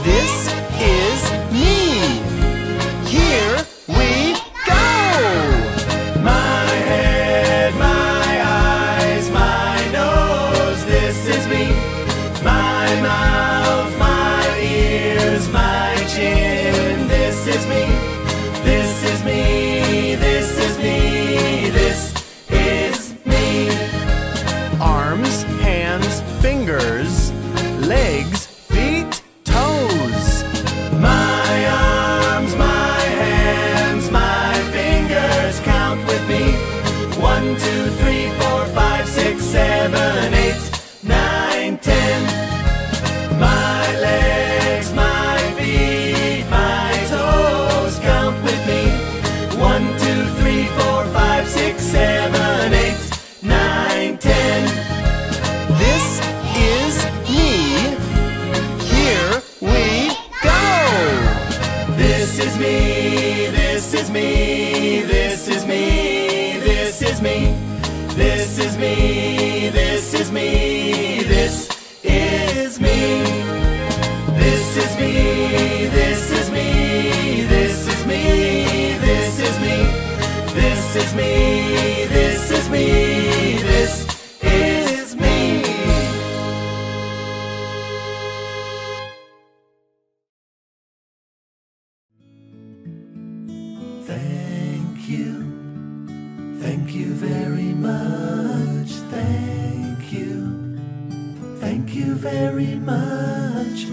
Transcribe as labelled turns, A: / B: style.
A: This is me. Here we go. My head, my eyes, my nose. This is me. My mouth, my ears, my chin. This is me. This is me. This is me. This is me. Arms, hands, fingers, legs, feet, toes. My arms, my hands, my fingers, count with me. 1, 2, 3, 4, 5, 6, 7, 8, 9, 10. My legs, my feet, my toes, count with me. 1, 2, 3, 4, 5, 6, 7, 8, 9, 10. This is me. Here we go. This is me. This is me. This is me. This is me. This is me. This is me. This is me. This is me. This is me. This is me. This is me. This is me. This is me. This is me. Thank you. Thank you very much. Thank you. Thank you very much.